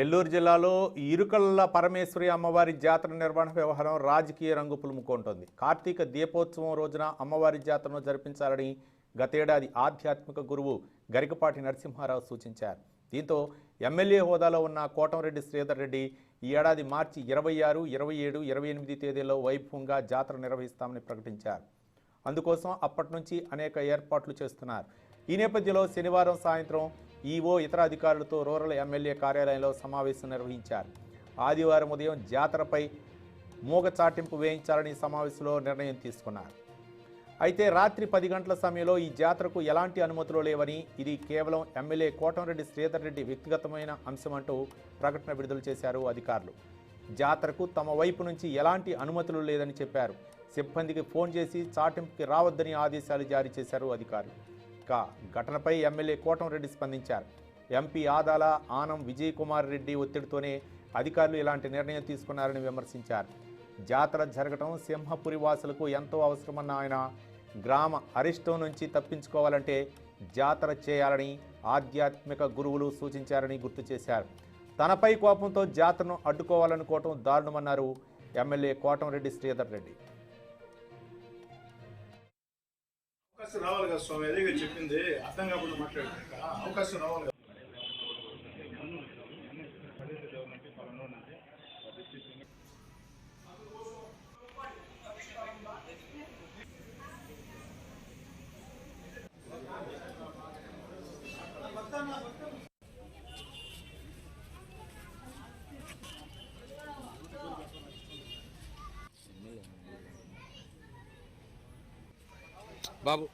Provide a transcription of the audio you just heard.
నెల్లూరు జిల్లాలో ఇరుకల్ల పరమేశ్వరి అమ్మవారి జాతర నిర్వహణ వ్యవహారం రాజకీయ రంగు పులుముకుంటోంది. కార్తీక దీపోత్సవం రోజున అమ్మవారి జాతరను జరిపించాలని గతేడాది ఆధ్యాత్మిక గురువు గరికపాటి నరసింహారావు సూచించారు. దీంతో ఎమ్మెల్యే హోదాలో ఉన్న కోటంరెడ్డి శ్రీధర్ రెడ్డి ఈ ఏడాది మార్చి 26, 27, 28 తేదీల్లో వైభవంగా జాతర నిర్వహిస్తామని ప్రకటించారు. అందుకోసం అప్పటి నుంచి అనేక ఏర్పాట్లు చేస్తున్నారు. ఈ నేపథ్యంలో శనివారం సాయంత్రం ఈవో ఇతర అధికారులతో రూరల్ ఎమ్మెల్యే కార్యాలయంలో సమావేశం నిర్వహించారు. ఆదివారం ఉదయం జాతరపై మూగ చాటింపు వేయించాలని సమావేశంలో నిర్ణయం తీసుకున్నారు. అయితే రాత్రి 10 గంటల సమయంలో ఈ జాతరకు ఎలాంటి అనుమతులు లేవని, ఇది కేవలం ఎమ్మెల్యే కోటంరెడ్డి శ్రీధర్ రెడ్డి వ్యక్తిగతమైన అంశమంటూ ప్రకటన విడుదల చేశారు అధికారులు. జాతరకు తమ వైపు నుంచి ఎలాంటి అనుమతులు లేదని చెప్పారు. సిబ్బందికి ఫోన్ చేసి చాటింపుకి రావద్దని ఆదేశాలు జారీ చేశారు అధికారులు. ఘటనపై ఎమ్మెల్యే కోటంరెడ్డి స్పందించారు. ఎంపీ ఆదాల ఆనం విజయ్ కుమార్ రెడ్డి ఒత్తిడితోనే అధికారులు ఇలాంటి నిర్ణయం తీసుకున్నారని విమర్శించారు. జాతర జరగడం సింహపురి వాసులకు ఎంతో అవసరమన్న ఆయన గ్రామ అరిష్టం నుంచి తప్పించుకోవాలంటే జాతర చేయాలని ఆధ్యాత్మిక గురువులు సూచించారని గుర్తు చేశారు. తనపై కోపంతో జాతరను అడ్డుకోవాలనుకోవటం దారుణమన్నారు ఎమ్మెల్యే కోటంరెడ్డి శ్రీధర్ రెడ్డి. అవకాశం రావాలి కదా స్వామి, అదే చెప్పింది. అర్థం కాకుండా మాట్లాడక అవకాశం రావాలి కదా. బాబు